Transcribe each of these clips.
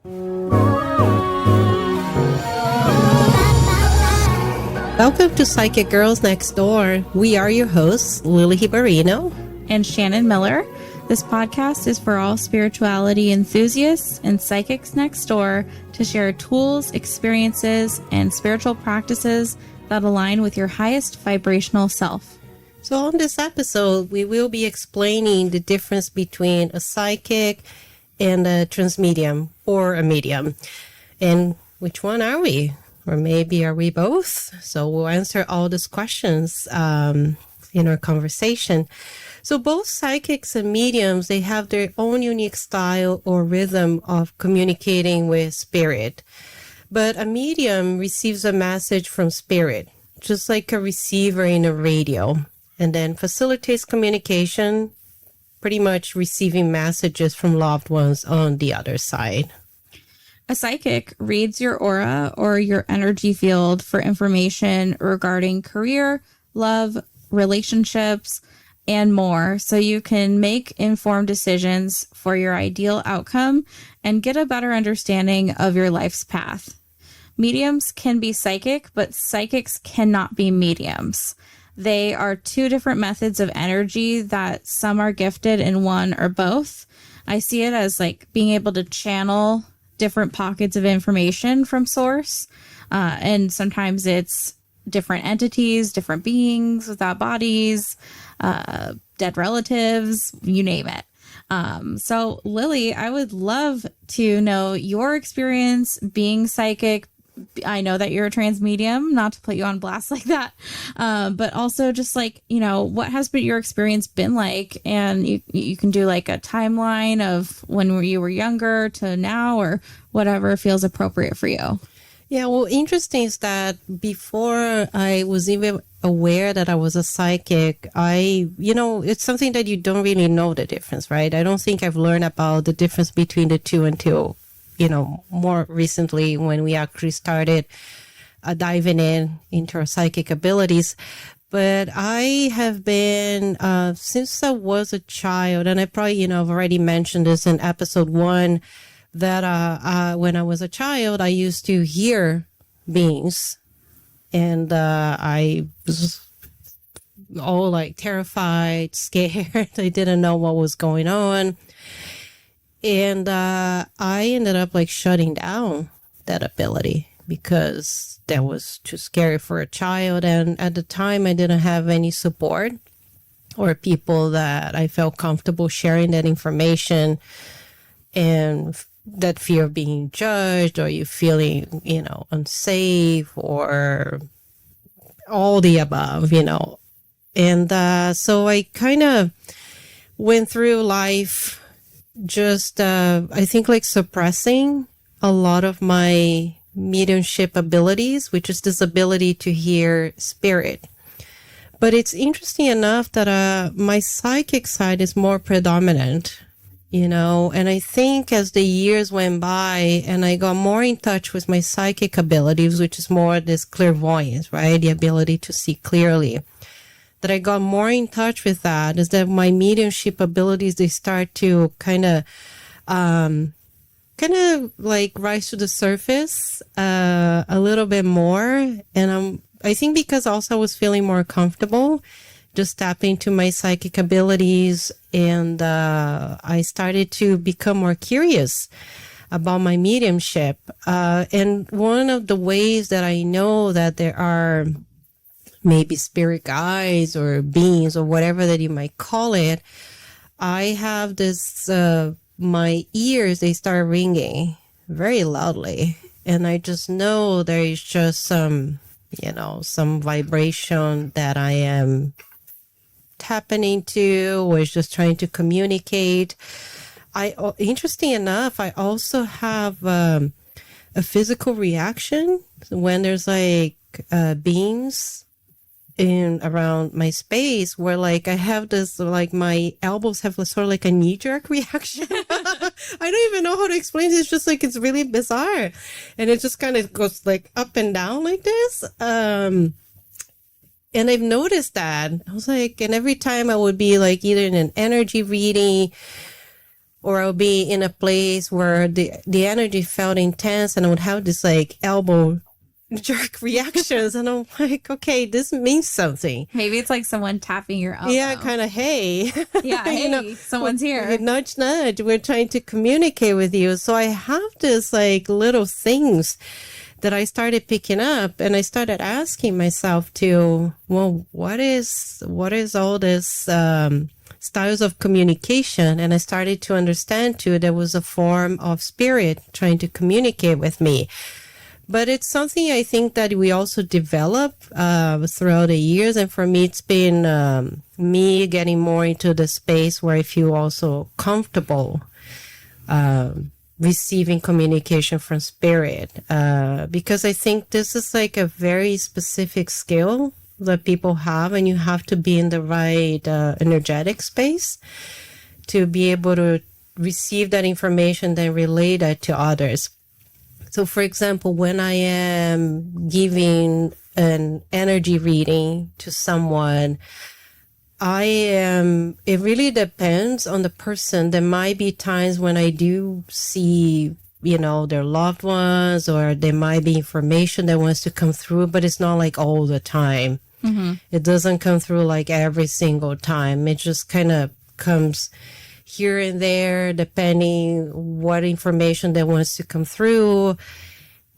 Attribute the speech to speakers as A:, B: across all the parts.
A: Welcome to Psychic Girls Next Door. We are your hosts, Lili
B: and Shannon Miller. This podcast is for all spirituality enthusiasts and psychics next door to share tools, experiences, and spiritual practices that align with your highest vibrational self.
A: So on this episode, we will be explaining the difference between a psychic and a transmedium or a medium. And which one are we? Or maybe are we both? So we'll answer all these questions in our conversation. So both psychics and mediums, they have their own unique style or rhythm of communicating with spirit. But a medium receives a message from spirit, just like a receiver in a radio, and then facilitates communication, pretty much receiving messages from loved ones on the other side.
B: A psychic reads your aura or your energy field for information regarding career, love, relationships, and more, so you can make informed decisions for your ideal outcome and get a better understanding of your life's path. Mediums can be psychic, but psychics cannot be mediums. They are two different methods of energy that some are gifted in one or both. I see it as like being able to channel different pockets of information from source. And sometimes it's different entities, different beings without bodies, dead relatives, you name it. So Lili, I would love to know your experience being psychic. I know that you're a transmedium, not to put you on blast like that. But also just like, what has your experience been like? And you can do like a timeline of when you were younger to now or whatever feels appropriate for you.
A: Yeah, well, interesting is that before I was even aware that I was a psychic, it's something that you don't really know the difference, right? I don't think I've learned about the difference between the two until more recently when we actually started diving into our psychic abilities. But I have been, since I was a child, and I probably, I've already mentioned this in episode 1, that when I was a child, I used to hear beings. And I was all like terrified, scared. I didn't know what was going on. And I ended up like shutting down that ability because that was too scary for a child. And at the time, I didn't have any support or people that I felt comfortable sharing that information. And that fear of being judged or you feeling, unsafe or all the above, And so I kind of went through life just, I think, like suppressing a lot of my mediumship abilities, which is this ability to hear spirit. But it's interesting enough that my psychic side is more predominant, and I think as the years went by and I got more in touch with my psychic abilities, which is more this clairvoyance, right? The ability to see clearly. That I got more in touch with that is that my mediumship abilities, they start to kind of like rise to the surface a little bit more. And I think because also I was feeling more comfortable just tapping into my psychic abilities, and I started to become more curious about my mediumship. And one of the ways that I know that there are maybe spirit guides or beings or whatever that you might call it, I have this, my ears, they start ringing very loudly. And I just know there is just some vibration that I am tapping into or is just trying to communicate. Interesting enough, I also have a physical reaction when there's like beings in around my space where like I have this, like my elbows have sort of like a knee-jerk reaction. I don't even know how to explain it. It's just like, it's really bizarre. And it just kind of goes like up and down like this. And I've noticed that. I was like, and every time I would be like either in an energy reading or I'll be in a place where the energy felt intense and I would have this like elbow jerk reactions. And I'm like, okay, this means something.
B: Maybe it's like someone tapping your elbow.
A: Yeah, kind of, hey.
B: Yeah, hey, someone's here.
A: Nudge, nudge. We're trying to communicate with you. So I have this like little things that I started picking up, and I started asking myself well, what is all this styles of communication? And I started to understand too, there was a form of spirit trying to communicate with me. But it's something I think that we also develop throughout the years. And for me, it's been me getting more into the space where I feel also comfortable receiving communication from spirit. Because I think this is like a very specific skill that people have, and you have to be in the right energetic space to be able to receive that information, then relay that to others. So, for example, when I am giving an energy reading to someone, it really depends on the person. There might be times when I do see, their loved ones, or there might be information that wants to come through, but it's not like all the time. Mm-hmm. It doesn't come through like every single time. It just kind of comes here and there, depending what information that wants to come through.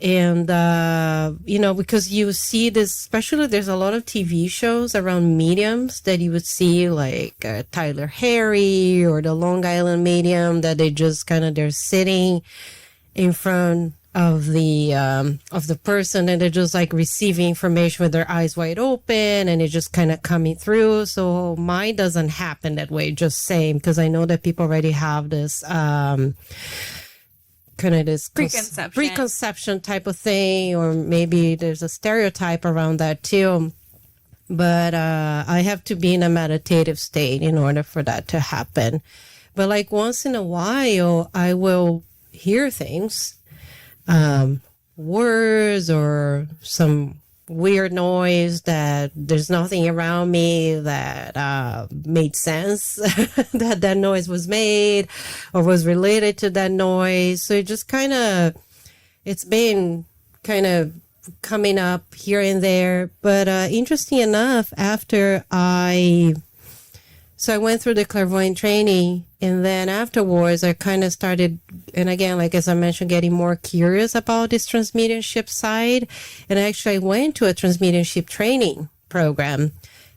A: And, because you see this, especially there's a lot of TV shows around mediums that you would see, like Tyler Harry or the Long Island Medium, that they're sitting in front of the person, and they're just like receiving information with their eyes wide open, and it's just kind of coming through. So mine doesn't happen that way, just saying, because I know that people already have this kind of this preconception type of thing, or maybe there's a stereotype around that too. But I have to be in a meditative state in order for that to happen. But like once in a while, I will hear things, words or some weird noise that there's nothing around me that made sense that noise was made or was related to that noise. So it just it's been kind of coming up here and there. But interesting enough, I went through the clairvoyant training, and then afterwards I kind of started, and again, like as I mentioned, getting more curious about this transmediumship side. And actually I went to a transmediumship training program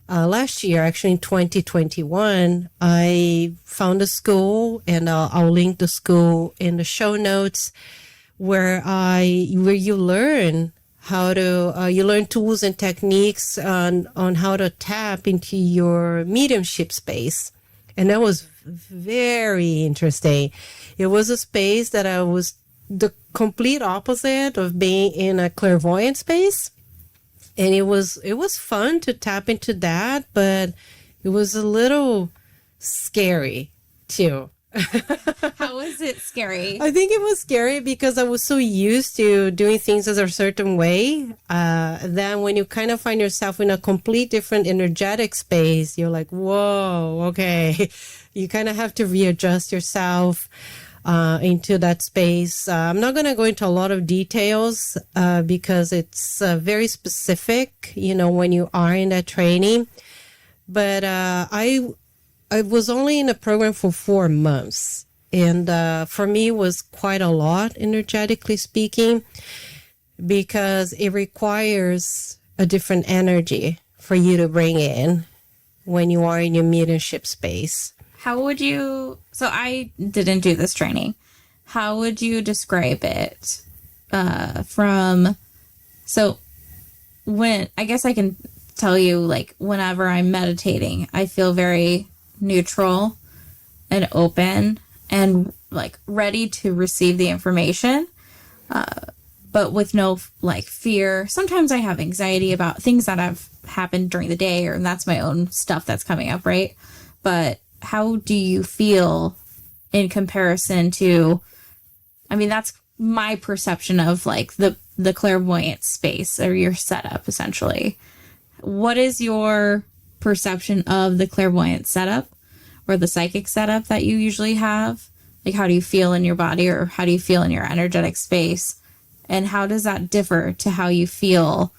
A: last year, actually in 2021. I found a school, and I'll link the school in the show notes, where you learn how to you learn tools and techniques on how to tap into your mediumship space. And that was very interesting. It was a space that I was the complete opposite of being in a clairvoyant space. And it was fun to tap into that, but it was a little scary too.
B: How was it scary?
A: I think it was scary because I was so used to doing things as a certain way. Then when you kind of find yourself in a complete different energetic space, you're like, whoa, okay. You kind of have to readjust yourself into that space. I'm not going to go into a lot of details because it's very specific, when you are in that training. But I was only in the program for 4 months, and for me it was quite a lot, energetically speaking, because it requires a different energy for you to bring in when you are in your mediumship space.
B: How would you, so I didn't do this training. How would you describe it I guess I can tell you, like, whenever I'm meditating, I feel very neutral and open and like ready to receive the information, but with no like fear. Sometimes I have anxiety about things that have happened during the day, and that's my own stuff that's coming up, right? But how do you feel in comparison to, I mean, that's my perception of like the clairvoyant space, or your setup essentially. What is your perception of the clairvoyant setup or the psychic setup that you usually have Like, how do you feel in your body, or how do you feel in your energetic space? And how does that differ to how you feel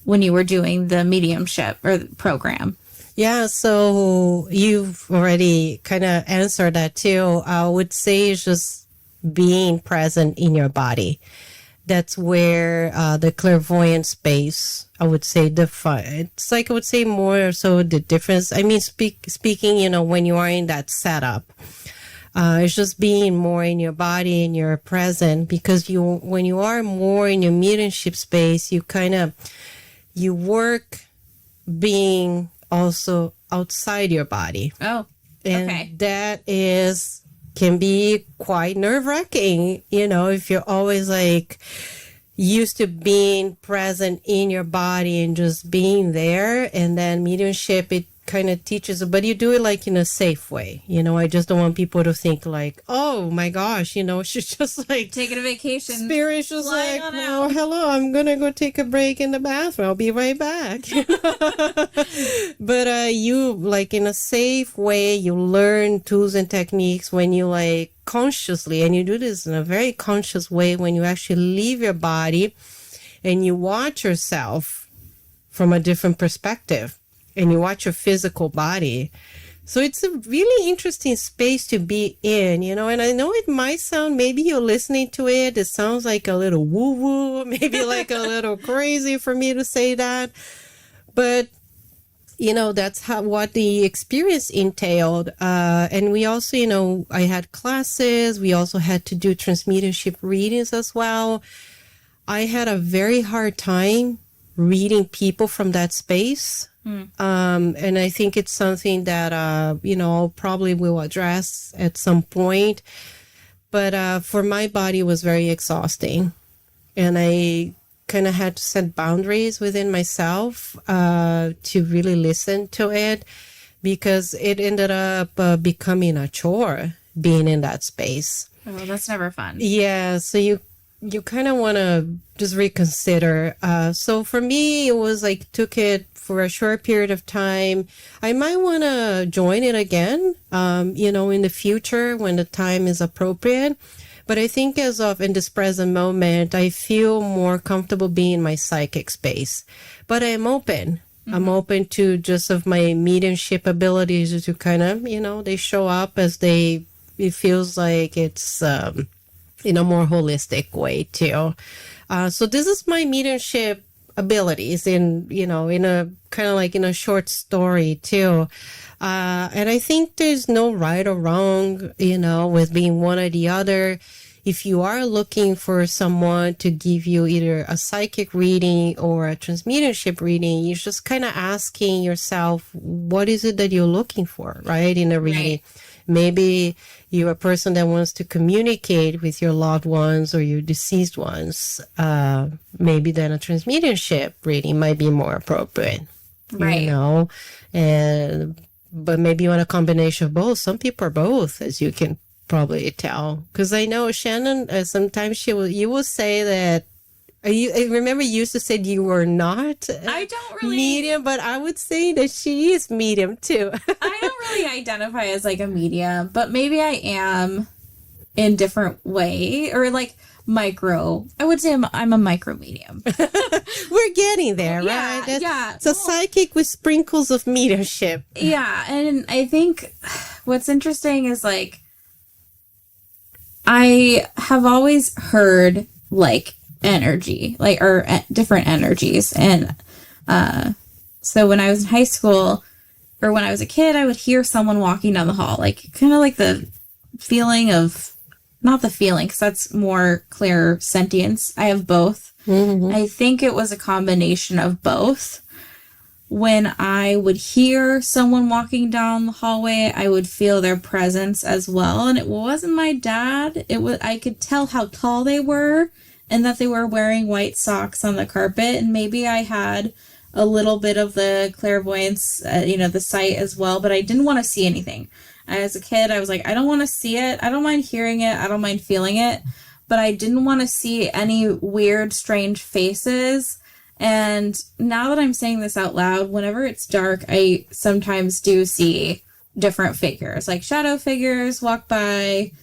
B: when you were doing the mediumship or the program?
A: Yeah, so you've already kind of answered that too. I would say it's just being present in your body. That's where the clairvoyant space, I would say, it's like I would say more so the difference. I mean, speaking, when you are in that setup, it's just being more in your body and you're present, because when you are more in your mediumship space, you work being also outside your body.
B: Oh, okay.
A: And that can be quite nerve-wracking, if you're always like used to being present in your body and just being there. And then mediumship, it kind of teaches, but you do it like in a safe way. I just don't want people to think like, oh my gosh, she's just like
B: taking a vacation.
A: Spirit's just like, oh, hello, I'm going to go take a break in the bathroom. I'll be right back. But you, like in a safe way, you learn tools and techniques when you like consciously, and you do this in a very conscious way when you actually leave your body and you watch yourself from a different perspective. And you watch your physical body. So it's a really interesting space to be in, and I know it might sound, maybe you're listening to it, it sounds like a little woo-woo, maybe like a little crazy for me to say that. But, that's what the experience entailed. And we also, I had classes. We also had to do transmediumship readings as well. I had a very hard time reading people from that space. And I think it's something that, probably will address at some point. But for my body, it was very exhausting. And I kind of had to set boundaries within myself to really listen to it, because it ended up becoming a chore being in that space.
B: Oh, that's never fun.
A: Yeah, so you kind of want to just reconsider. So for me, it was like took it for a short period of time. I might want to join it again, in the future when the time is appropriate. But I think as of in this present moment, I feel more comfortable being in my psychic space. But I'm open. Mm-hmm. I'm open to just of my mediumship abilities to kind of, they show up as it feels like it's, in a more holistic way too. So this is my mediumship abilities in a kind of like in a short story too. And I think there's no right or wrong, with being one or the other. If you are looking for someone to give you either a psychic reading or a transmediumship reading, you're just kind of asking yourself, what is it that you're looking for, right? In a reading. Right. Maybe you're a person that wants to communicate with your loved ones or your deceased ones. Maybe then a transmediumship reading might be more appropriate.
B: Right.
A: But maybe you want a combination of both. Some people are both, as you can probably tell. Because I know Shannon, sometimes you will say that. I remember you used to say you were not
B: I don't really
A: medium, but I would say that she is medium too.
B: I don't really identify as like a medium, but maybe I am in different way, or like micro. I would say I'm a micro medium.
A: We're getting there, right?
B: Yeah.
A: It's a psychic with sprinkles of mediumship.
B: Yeah, and I think what's interesting is like I have always heard like energy, like, or different energies. And so when I was in high school or when I was a kid, I would hear someone walking down the hall, like kind of like the feeling of, not the feeling, because that's more clear sentience. I have both. Mm-hmm. I think it was a combination of both. When I would hear someone walking down the hallway, I would feel their presence as well. And it wasn't my dad. I could tell how tall they were and that they were wearing white socks on the carpet. And maybe I had a little bit of the clairvoyance, the sight as well, but I didn't want to see anything. As a kid, I was like, I don't want to see it. I don't mind hearing it. I don't mind feeling it. But I didn't want to see any weird, strange faces. And now that I'm saying this out loud, whenever it's dark, I sometimes do see different figures, like shadow figures walk by.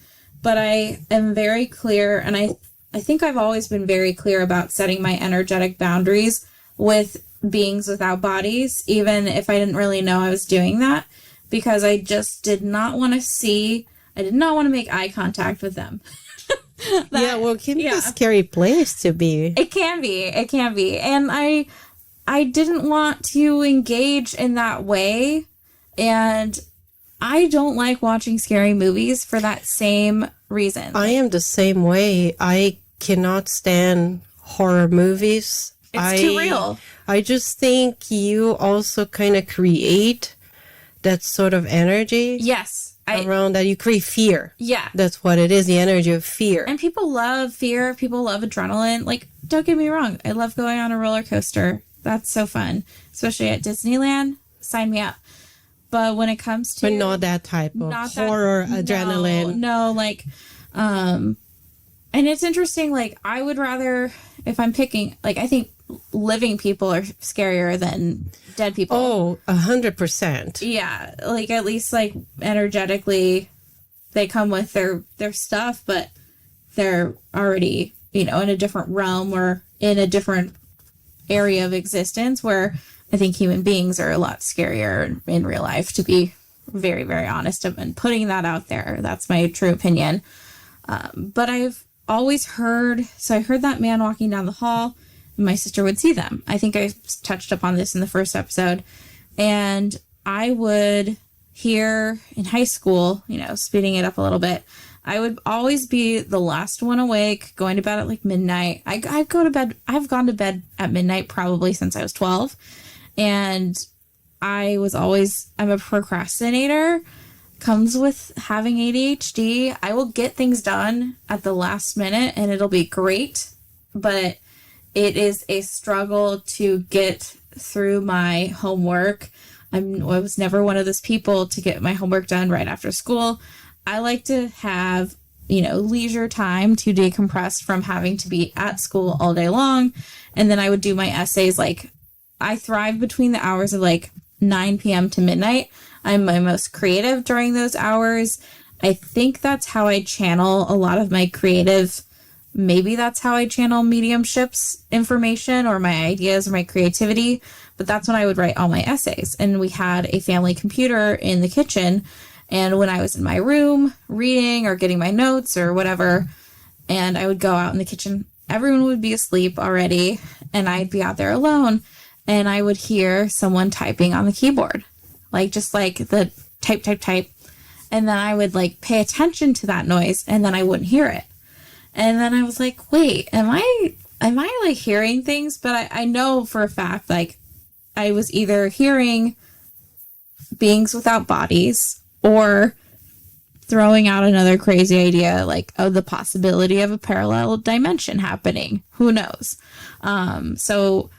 B: but I am very clear, and I think I've always been very clear about setting my energetic boundaries with beings without bodies, even if I didn't really know I was doing that, because I just did not want to make eye contact with them.
A: It can be a scary place to be.
B: It can be. And I didn't want to engage in that way. And I don't like watching scary movies for that same reason.
A: I am the same way. I cannot stand horror movies.
B: It's too real.
A: I just think you also kind of create that sort of energy.
B: Yes.
A: Around that. You create fear.
B: Yeah.
A: That's what it is, the energy of fear.
B: And people love fear. People love adrenaline. Like, don't get me wrong. I love going on a roller coaster. That's so fun. Especially at Disneyland. Sign me up. But when it comes to...
A: But not that type of horror, adrenaline.
B: No, like... and it's interesting, like, I would rather... If I'm picking... Like, I think living people are scarier than dead people.
A: Oh, 100%.
B: Yeah. Like, at least, like, energetically, they come with their stuff, but they're already, in a different realm or in a different area of existence, where I think human beings are a lot scarier in real life, to be very, very honest. And putting that out there, that's my true opinion. But I've always heard, so I heard that man walking down the hall, and my sister would see them. I think I touched upon this in the first episode. And I would hear in high school, speeding it up a little bit, I would always be the last one awake, going to bed at like midnight. I've gone to bed at midnight probably since I was 12. And I'm a procrastinator. Comes with having ADHD. I will get things done at the last minute and it'll be great. But it is a struggle to get through my homework. I was never one of those people to get my homework done right after school. I like to have, leisure time to decompress from having to be at school all day long. And then I would do my essays. Like, I thrive between the hours of like 9 p.m. to midnight. I'm my most creative during those hours. I think that's how I channel a lot of my creative. Maybe that's how I channel mediumship's information or my ideas or my creativity. But that's when I would write all my essays. And we had a family computer in the kitchen. And when I was in my room reading or getting my notes or whatever, and I would go out in the kitchen, everyone would be asleep already. And I'd be out there alone. And I would hear someone typing on the keyboard. Just like the type. And then I would like pay attention to that noise and then I wouldn't hear it. And then I was like, wait, am I like hearing things? But I know for a fact, like I was either hearing beings without bodies or throwing out another crazy idea, like, oh, the possibility of a parallel dimension happening. Who knows? So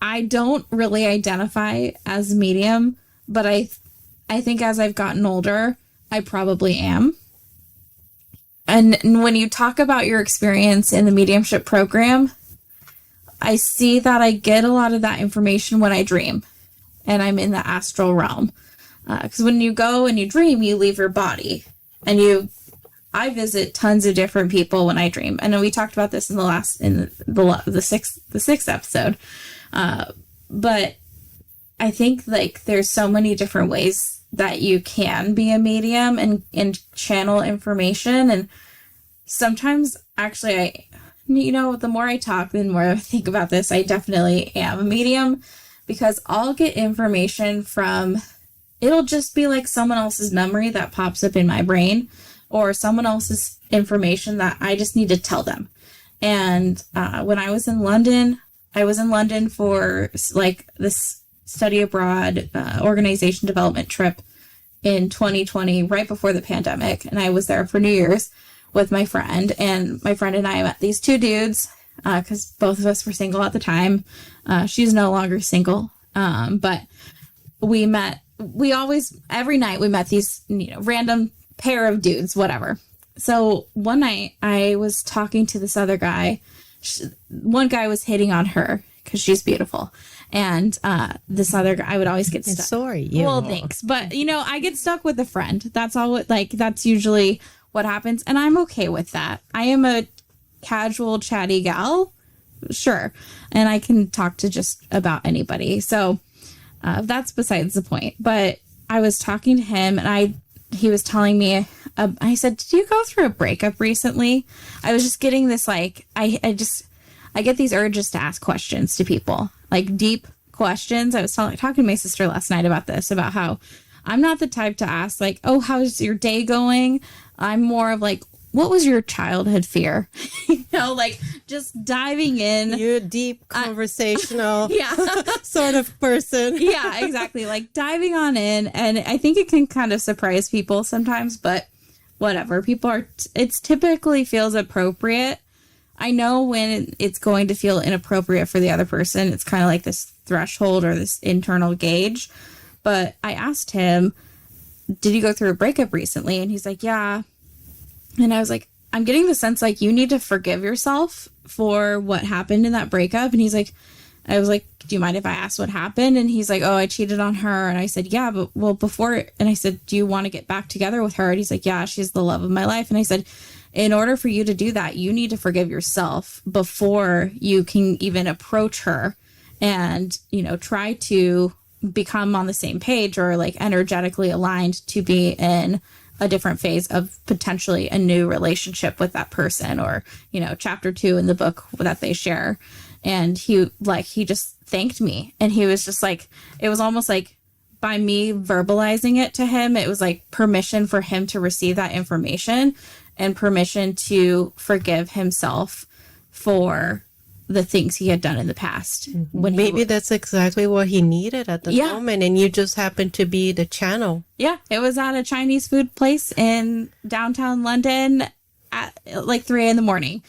B: I don't really identify as a medium, but I think as I've gotten older, I probably am. And when you talk about your experience in the mediumship program, I see that I get a lot of that information when I dream and I'm in the astral realm. Because when you go and you dream, you leave your body. And I visit tons of different people when I dream. And we talked about this in the sixth episode. But I think like there's so many different ways that you can be a medium and channel information. And sometimes actually the more I talk, the more I think about this, I definitely am a medium, because I'll get information from, it'll just be like someone else's memory that pops up in my brain or someone else's information that I just need to tell them. And when I was in London for like this study abroad organization development trip in 2020, right before the pandemic. And I was there for New Year's with my friend. And my friend and I met these two dudes because both of us were single at the time. She's no longer single. But every night we met these, random pair of dudes, whatever. So one night I was talking to this other guy. One guy was hitting on her because she's beautiful. And this other guy, I would always get stuck.
A: Sorry.
B: Well, thanks. But, I get stuck with a friend. That's all. That's usually what happens. And I'm okay with that. I am a casual, chatty gal. Sure. And I can talk to just about anybody. So that's besides the point. But I was talking to him and he was telling me, I said, did you go through a breakup recently? I was just getting this, like, I get these urges to ask questions to people, like deep questions. I was talking to my sister last night about this, about how I'm not the type to ask like, oh, how's your day going? I'm more of like, what was your childhood fear? Like just diving in.
A: You're a deep conversational
B: yeah.
A: sort of person.
B: Yeah, exactly. Like diving on in. And I think it can kind of surprise people sometimes, but whatever. It's typically feels appropriate. I know when it's going to feel inappropriate for the other person. It's kind of like this threshold or this internal gauge. But I asked him, did you go through a breakup recently? And he's like, yeah. And I was like, I'm getting the sense like you need to forgive yourself for what happened in that breakup. And I was like, do you mind if I ask what happened? And he's like, oh, I cheated on her. And I said, yeah, but well, before. And I said, do you want to get back together with her? And he's like, yeah, she's the love of my life. And I said, in order for you to do that, you need to forgive yourself before you can even approach her and, try to become on the same page or like energetically aligned to be in a different phase of potentially a new relationship with that person, or, chapter 2 in the book that they share. And he just thanked me. And he was just like, it was almost like by me verbalizing it to him, it was like permission for him to receive that information and permission to forgive himself for the things he had done in the past. When
A: maybe that's exactly what he needed at the moment, and you just happened to be the channel.
B: Yeah, it was at a Chinese food place in downtown London at like 3 a.m.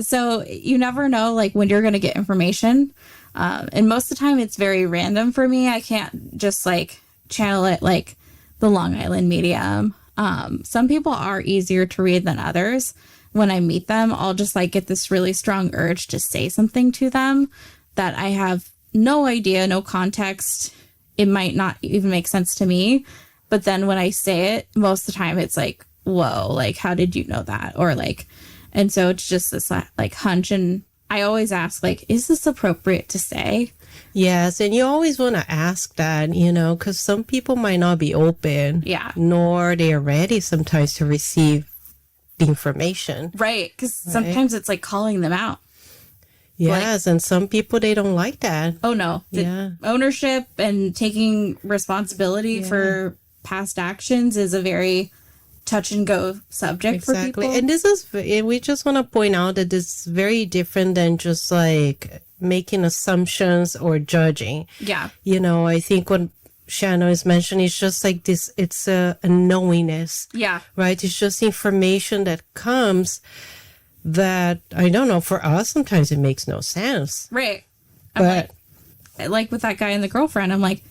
B: So you never know like when you're going to get information. And most of the time it's very random for me. I can't just like channel it like the Long Island medium. Some people are easier to read than others. When I meet them, I'll just like get this really strong urge to say something to them that I have no idea, no context. It might not even make sense to me. But then when I say it, most of the time it's like, whoa, like, how did you know that? Or like, and so it's just this like hunch. And I always ask, like, is this appropriate to say?
A: Yes. And you always want to ask that, because some people might not be open.
B: Yeah.
A: Nor they are ready sometimes to receive the information.
B: Right. Because sometimes it's like calling them out.
A: Yes. And some people, they don't like that.
B: Oh, no. Ownership and taking responsibility for past actions is a very touch and go subject for people.
A: And we just want to point out that this is very different than just like making assumptions or judging.
B: Yeah.
A: I think what Shannon is mentioning is just like this, it's a knowingness.
B: Yeah.
A: Right? It's just information that comes that, I don't know, for us, sometimes it makes no sense.
B: Right.
A: But
B: like with that guy and the girlfriend, I'm like,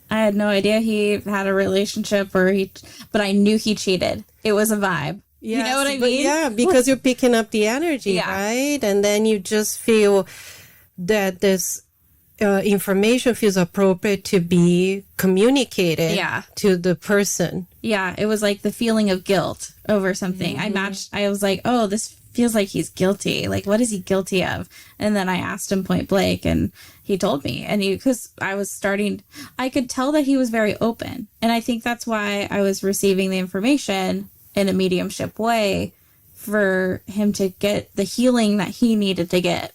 B: I had no idea he had a relationship but I knew he cheated. It was a vibe. Yes, you know what I mean?
A: Yeah, because you're picking up the energy, right? And then you just feel that this information feels appropriate to be communicated to the person.
B: Yeah, it was like the feeling of guilt over something. Mm-hmm. I was like, oh, this feels like he's guilty. Like, what is he guilty of? And then I asked him point blank and he told me. And because I could tell that he was very open. And I think that's why I was receiving the information in a mediumship way for him to get the healing that he needed to get.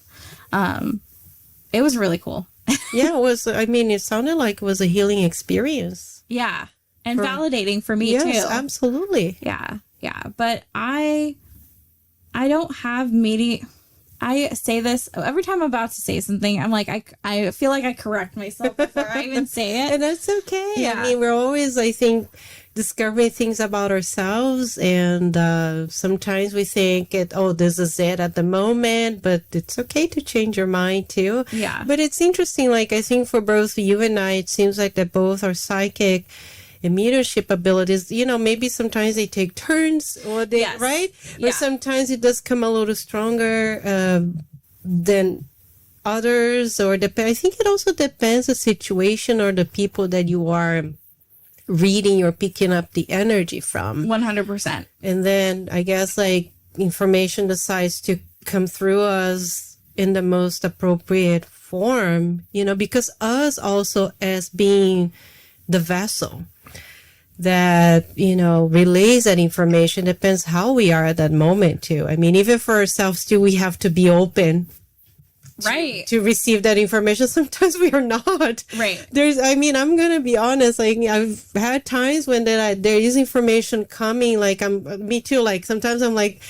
B: It was really cool.
A: Yeah, it was. I mean, it sounded like it was a healing experience.
B: Yeah. And validating for me, too.
A: Yes, absolutely.
B: Yeah. Yeah. But I don't have I say this every time I'm about to say something. I'm like, I feel like I correct myself before I even say it.
A: And that's okay.
B: Yeah.
A: I mean, we're always, I think, discovering things about ourselves. And sometimes we think, this is it at the moment. But it's okay to change your mind, too.
B: Yeah.
A: But it's interesting. Like, I think for both you and I, it seems like that both are psychic and mediumship abilities, maybe sometimes they take turns or they, right?
B: Yeah.
A: Or sometimes it does come a little stronger than others, or I think it also depends the situation or the people that you are reading or picking up the energy from.
B: 100%.
A: And then I guess like information decides to come through us in the most appropriate form, you know, because us also as being the vessel that, you know, relays that information depends how we are at that moment too. I mean, even for ourselves too, we have to be open
B: Right.
A: to receive that information. Sometimes we are not.
B: Right.
A: I'm going to be honest. Like I've had times when there is information coming, like me too. Like sometimes I'm like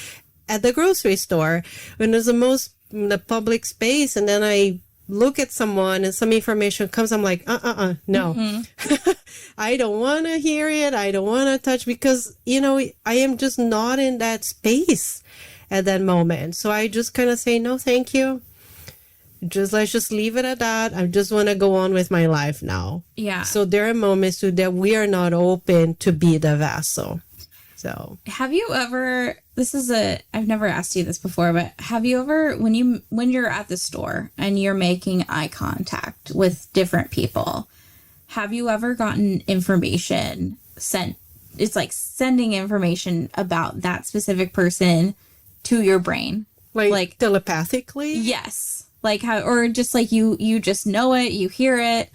A: at the grocery store when there's the public space, and then I look at someone and some information comes, I'm like, no. Mm-hmm. I don't want to hear it. I don't want to touch, because, you know, I am just not in that space at that moment. So I just kind of say, no, thank you. Let's just leave it at that. I just want to go on with my life now.
B: Yeah.
A: So there are moments too that we are not open to be the vessel. So
B: have you ever, I've never asked you this before, but have you ever, when you're at the store and you're making eye contact with different people, have you ever gotten information sent? It's like sending information about that specific person to your brain.
A: Like telepathically?
B: Yes. Like how, or just like you just know it, you hear it,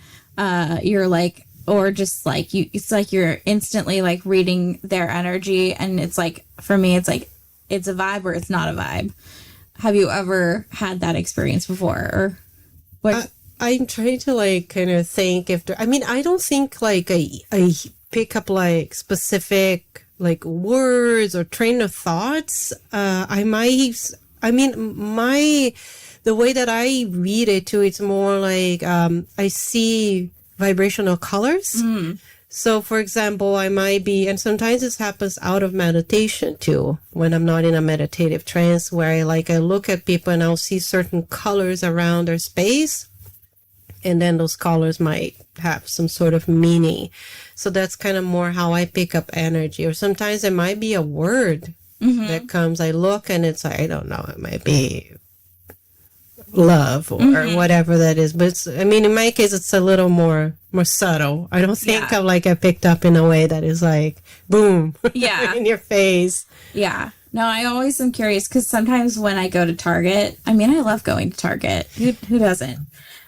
B: you're like, or just like it's like you're instantly like reading their energy, and it's like, for me, it's like it's a vibe or it's not a vibe. Have you ever had that experience before, or what?
A: I'm trying to like kind of think if there, I don't think like I pick up like specific like words or train of thoughts. The way that I read it too, it's more like I see vibrational colors. Mm. So for example, I might be, and sometimes this happens out of meditation too, when I'm not in a meditative trance, where I look at people and I'll see certain colors around their space, and then those colors might have some sort of meaning. So that's kind of more how I pick up energy. Or sometimes it might be a word that comes, I look and it's like, I don't know, it might be love or whatever that is, but in my case it's a little more subtle. I don't think of like I picked up in a way that is like boom in your face.
B: No, I always am curious, because sometimes when I go to Target, I love going to Target, who doesn't,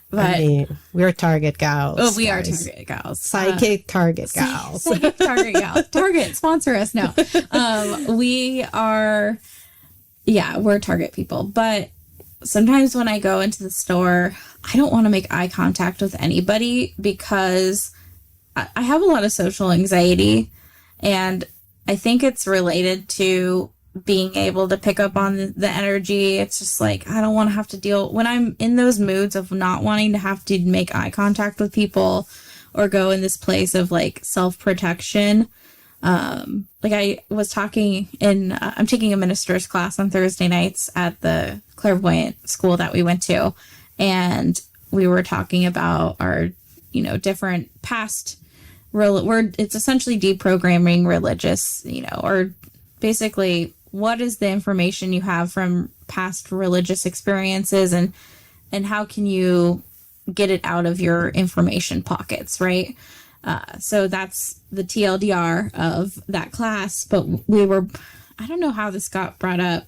B: but
A: we're Target gals.
B: Oh, we are Target gals,
A: psychic Target gals.
B: Psychic Target gals. Target, sponsor us. No, we are, we're Target people. But sometimes when I go into the store, I don't want to make eye contact with anybody, because I have a lot of social anxiety, and I think it's related to being able to pick up on the energy. It's just like, I don't want to have to deal, when I'm in those moods of not wanting to have to make eye contact with people or go in this place of like self-protection. Like I was talking I'm taking a minister's class on Thursday nights at the Clairvoyant school that we went to, and we were talking about our, different past it's essentially deprogramming religious, or basically what is the information you have from past religious experiences, and how can you get it out of your information pockets, right? So that's the TLDR of that class. But I don't know how this got brought up,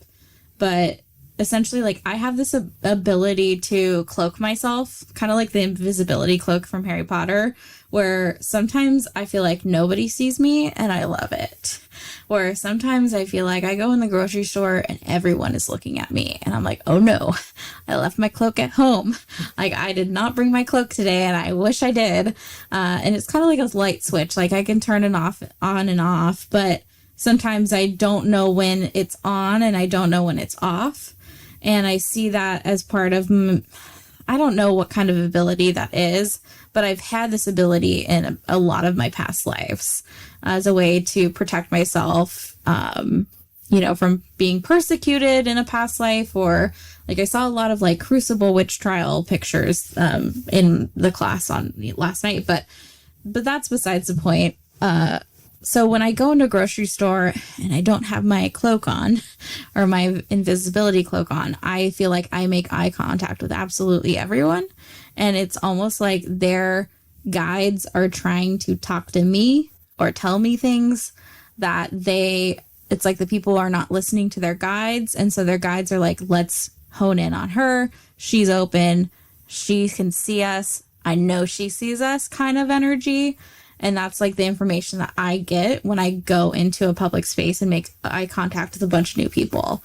B: but essentially, like, I have this ability to cloak myself, kind of like the invisibility cloak from Harry Potter, where sometimes I feel like nobody sees me and I love it. Or sometimes I feel like I go in the grocery store and everyone is looking at me and I'm like, oh no, I left my cloak at home. Like, I did not bring my cloak today and I wish I did. And it's kind of like a light switch. Like, I can turn it on and off, but sometimes I don't know when it's on and I don't know when it's off. And I see that as part of, I don't know what kind of ability that is, but I've had this ability in a lot of my past lives as a way to protect myself, from being persecuted in a past life, or like I saw a lot of like Crucible witch trial pictures in the class on last night, but that's besides the point. So when I go into a grocery store and I don't have my cloak on or my invisibility cloak on, I feel like I make eye contact with absolutely everyone. And it's almost like their guides are trying to talk to me or tell me things that it's like the people are not listening to their guides. And so their guides are like, let's hone in on her. She's open. She can see us. I know she sees us kind of energy. And that's like the information that I get when I go into a public space and make eye contact with a bunch of new people.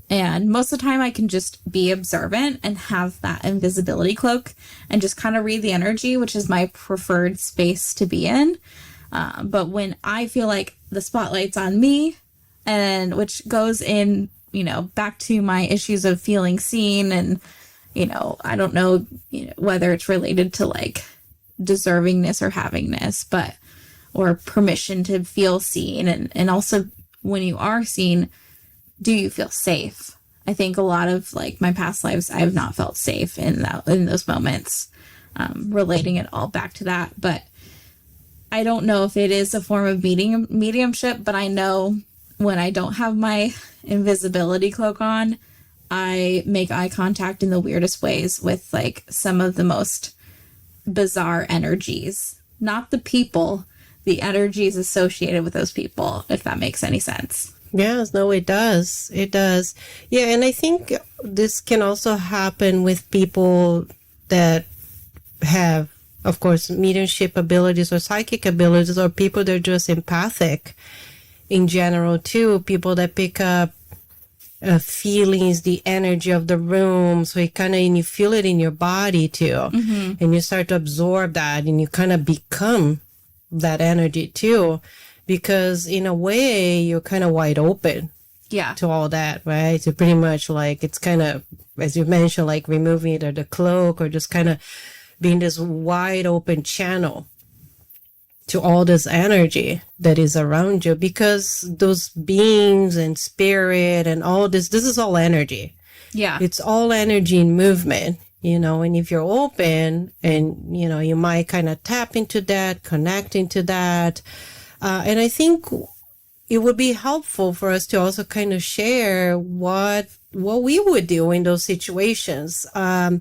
B: And most of the time I can just be observant and have that invisibility cloak and just kind of read the energy, which is my preferred space to be in. But when I feel like the spotlight's on me, and which goes in, back to my issues of feeling seen, and, I don't know, whether it's related to like deservingness or havingness, or permission to feel seen. And also when you are seen, do you feel safe? I think a lot of like my past lives, I have not felt safe in those moments, relating it all back to that. But I don't know if it is a form of mediumship, but I know when I don't have my invisibility cloak on, I make eye contact in the weirdest ways with like some of the most bizarre energies, not the people, the energies associated with those people, if that makes any sense.
A: Yes, no, it does. It does. Yeah, and I think this can also happen with people that have, of course, mediumship abilities or psychic abilities, or people that are just empathic in general, too. People that pick up feelings, the energy of the room. So and you feel it in your body, too. Mm-hmm. And you start to absorb that, and you kind of become that energy, too. Because in a way, you're kind of wide open to all that, right? So pretty much like it's kind of, as you mentioned, like removing either the cloak or just kind of being this wide open channel to all this energy that is around you, because those beings and spirit and all this is all energy. Yeah. It's all energy in movement, and if you're open and, you might kind of tap into that, connect into that. And I think it would be helpful for us to also kind of share what we would do in those situations. I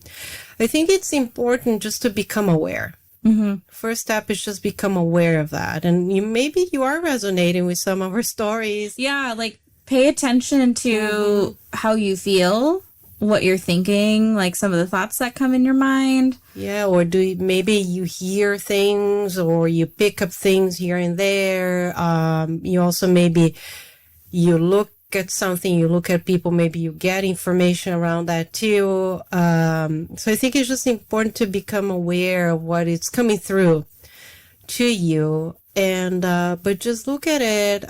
A: think it's important just to become aware. Mm-hmm. First step is just become aware of that. And maybe you are resonating with some of our stories.
B: Yeah, like pay attention to how you feel, what you're thinking, like some of the thoughts that come in your mind.
A: Yeah, or maybe you hear things or you pick up things here and there. You also maybe you look at something, you look at people, maybe you get information around that too. So I think it's just important to become aware of what is coming through to you. And but just look at it,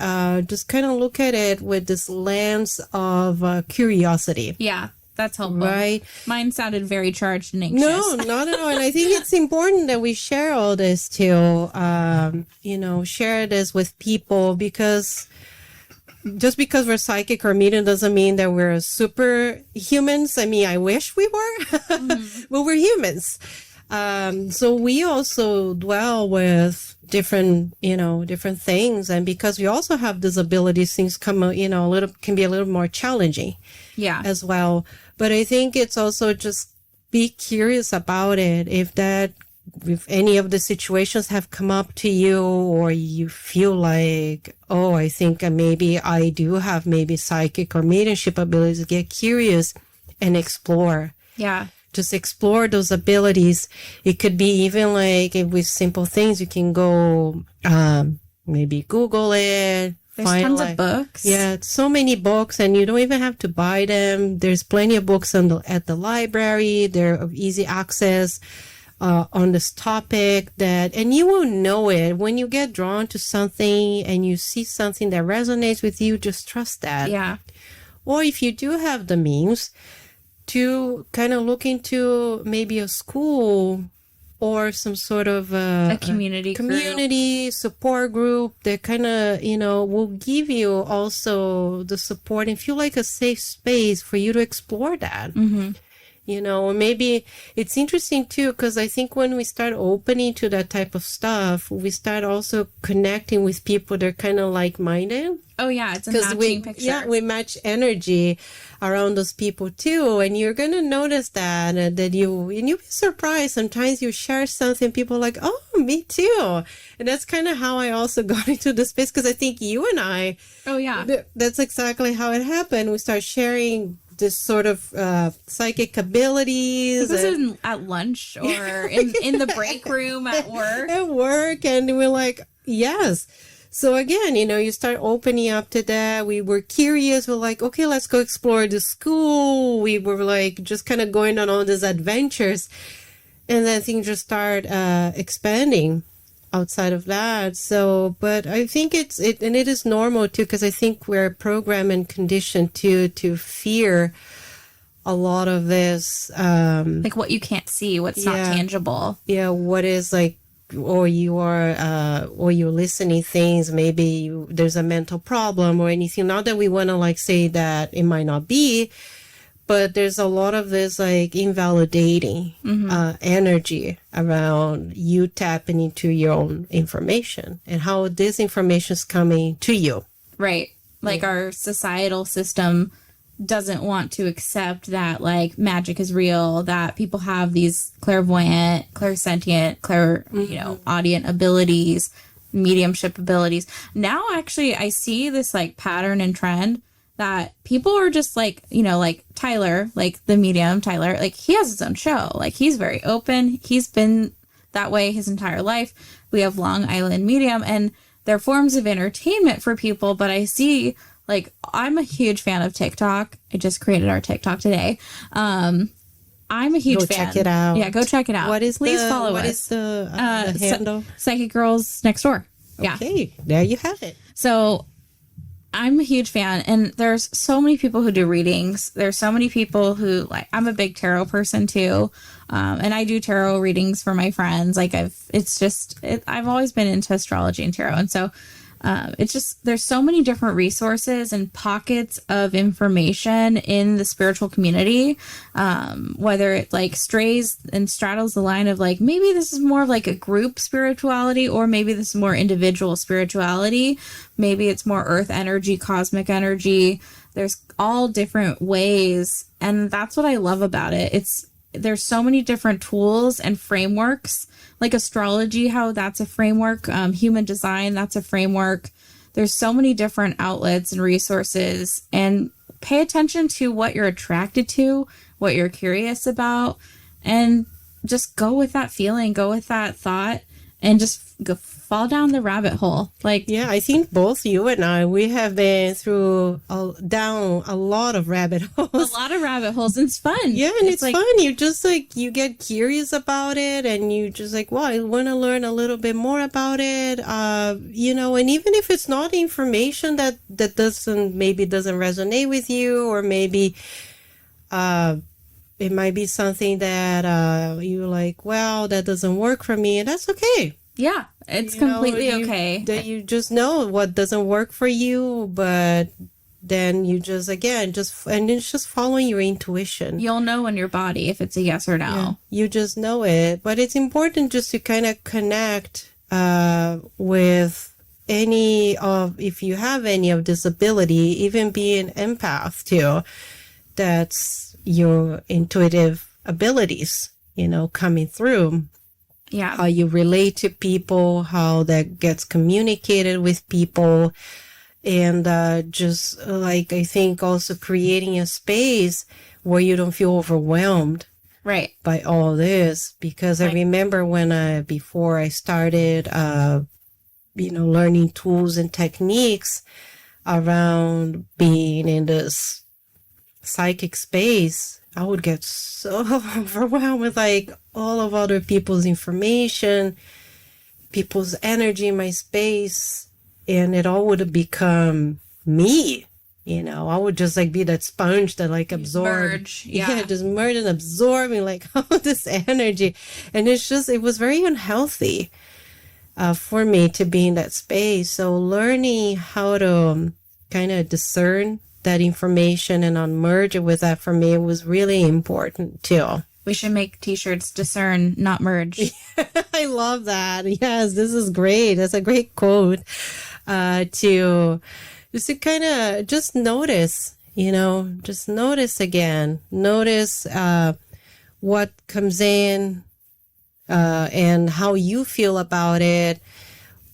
A: just kind of look at it with this lens of curiosity.
B: Yeah. That's helpful.
A: Right.
B: Mine sounded very charged and anxious.
A: No, not at all. And I think it's important that we share all this too. Share this with people, because just because we're psychic or medium doesn't mean that we're superhumans. I mean, I wish we were, but we're humans. So we also dwell with different things. And because we also have disabilities, things can be a little more challenging. Yeah. As well. But I think it's also just be curious about it. If any of the situations have come up to you, or you feel like, oh, I think maybe I do have maybe psychic or mediumship abilities, get curious and explore. Yeah. Just explore those abilities. It could be even like with simple things, you can go, maybe Google it.
B: There's tons of books.
A: Yeah, so many books, and you don't even have to buy them. There's plenty of books at the library. They're of easy access on this topic, and you will know it when you get drawn to something and you see something that resonates with you. Just trust that. Yeah. Or if you do have the means to kind of look into maybe a school or some sort of
B: a community
A: support group that kind of, will give you also the support and feel like a safe space for you to explore that. Mm-hmm. You know, maybe it's interesting too, because I think when we start opening to that type of stuff, we start also connecting with people that are kind of like-minded.
B: Oh yeah, it's a matching picture.
A: Yeah, we match energy around those people too, and you're gonna notice that you'll be surprised. Sometimes you share something, people are like, oh, me too, and that's kind of how I also got into the space, because I think you and I.
B: Oh yeah,
A: that's exactly how it happened. We start sharing this sort of psychic abilities.
B: This is at lunch or in the break room at work.
A: At work, and we're like, yes. So again, you know, you start opening up to that. We were curious. We're like, okay, let's go explore the school. We were like just kind of going on all these adventures. And then things just start expanding outside of that. So, but I think it is normal too, because I think we're programmed and conditioned to fear a lot of this.
B: Like what you can't see, what's not tangible.
A: Yeah, what is like, or you're listening things, maybe there's a mental problem or anything. Not that we want to like say that it might not be, but there's a lot of this like invalidating energy around you tapping into your own information and how this information is coming to you.
B: Right. Like our societal system doesn't want to accept that like magic is real, that people have these clairvoyant, clairsentient, audient abilities, mediumship abilities. Now, actually, I see this like pattern and trend that people are just like, you know, like Tyler, like the medium Tyler, like he has his own show. Like he's very open. He's been that way his entire life. We have Long Island Medium, and they're forms of entertainment for people. But I see, like, I'm a huge fan of TikTok. I just created our TikTok today. I'm a huge fan. Go
A: check it out.
B: Yeah, go check it out. Please follow us.
A: What is the handle?
B: Psychic Girls Next Door. Yeah.
A: Okay, there you have it.
B: So I'm a huge fan, and there's so many people who do readings. There's so many people who, like, I'm a big tarot person too, and I do tarot readings for my friends. Like I've always been into astrology and tarot, and so it's just, there's so many different resources and pockets of information in the spiritual community, whether it like strays and straddles the line of like, maybe this is more of like a group spirituality, or maybe this is more individual spirituality. Maybe it's more earth energy, cosmic energy. There's all different ways. And that's what I love about it. There's so many different tools and frameworks, like astrology, how that's a framework, human design, that's a framework. There's so many different outlets and resources, and pay attention to what you're attracted to, what you're curious about, and just go with that feeling, go with that thought, and just fall down the rabbit hole. Like,
A: yeah, I think both you and I, we have been down a lot of rabbit holes.
B: A lot of rabbit holes. It's fun.
A: Yeah, and it's like, fun. You just like, you get curious about it, and you just like, well, I want to learn a little bit more about it. You know, and even if it's not information that doesn't resonate with you, or maybe it might be something that you're like, well, that doesn't work for me, and that's okay.
B: Yeah, it's completely okay.
A: That you just know what doesn't work for you, but then you just, again, and it's just following your intuition.
B: You'll know in your body if it's a yes or no.
A: Yeah, you just know it. But it's important just to kind of connect with if you have any of this ability, even being empath too, that's your intuitive abilities, you know, coming through.
B: Yeah.
A: How you relate to people, how that gets communicated with people. And just like, I think also creating a space where you don't feel overwhelmed.
B: Right.
A: By all this. Because I remember before I started, learning tools and techniques around being in this psychic space, I would get so overwhelmed with like all of other people's information, people's energy in my space, and it all would have become me. You know, I would just like be that sponge that like absorb.
B: Merge. Yeah.
A: Just merge and absorbing like all this energy. And it was very unhealthy for me to be in that space. So learning how to kind of discern that information and not merge it with that, for me, was really important too.
B: We should make t-shirts, discern, not merge.
A: I love that. Yes, this is great. That's a great quote. To just to kind of just notice, just notice again. Notice what comes in and how you feel about it.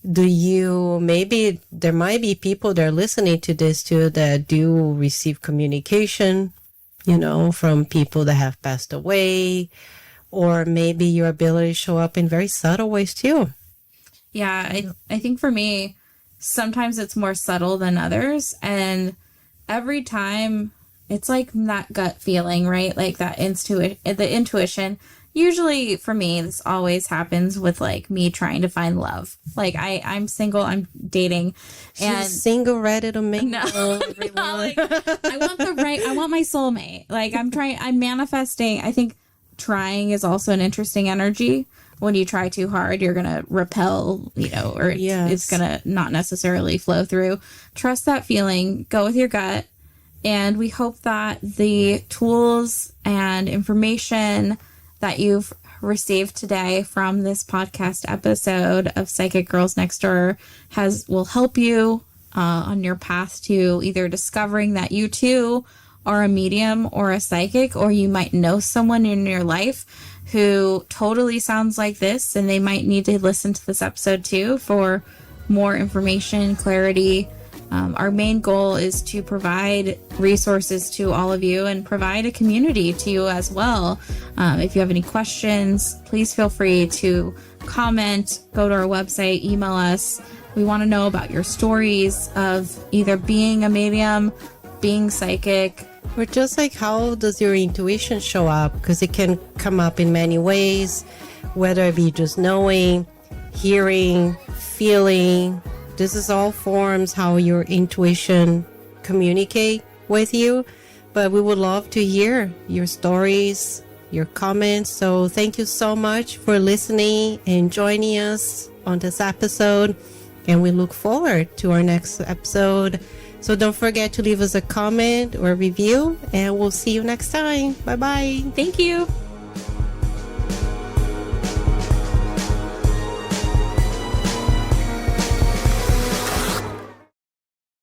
A: Maybe there might be people that are listening to this too that do receive communication, from people that have passed away, or maybe your ability to show up in very subtle ways too.
B: Yeah, I think for me, sometimes it's more subtle than others. And every time it's like that gut feeling, right? Like that the intuition. Usually for me, this always happens with like me trying to find love. Like I'm single, I'm dating, and
A: she's single, ready to make love.
B: Like, I want my soulmate. Like I'm manifesting. I think trying is also an interesting energy. When you try too hard, you're going to repel, or it's going to not necessarily flow through. Trust that feeling, go with your gut. And we hope that the tools and information that you've received today from this podcast episode of Psychic Girls Next Door will help you on your path to either discovering that you too are a medium or a psychic, or you might know someone in your life who totally sounds like this, and they might need to listen to this episode too for more information, clarity. Our main goal is to provide resources to all of you and provide a community to you as well. If you have any questions, please feel free to comment, go to our website, email us. We want to know about your stories of either being a medium, being psychic,
A: or just like how does your intuition show up? Because it can come up in many ways, whether it be just knowing, hearing, feeling. This is all forms how your intuition communicate with you. But we would love to hear your stories, your comments. So thank you so much for listening and joining us on this episode. And we look forward to our next episode. So don't forget to leave us a comment or review, and we'll see you next time. Bye-bye.
B: Thank you.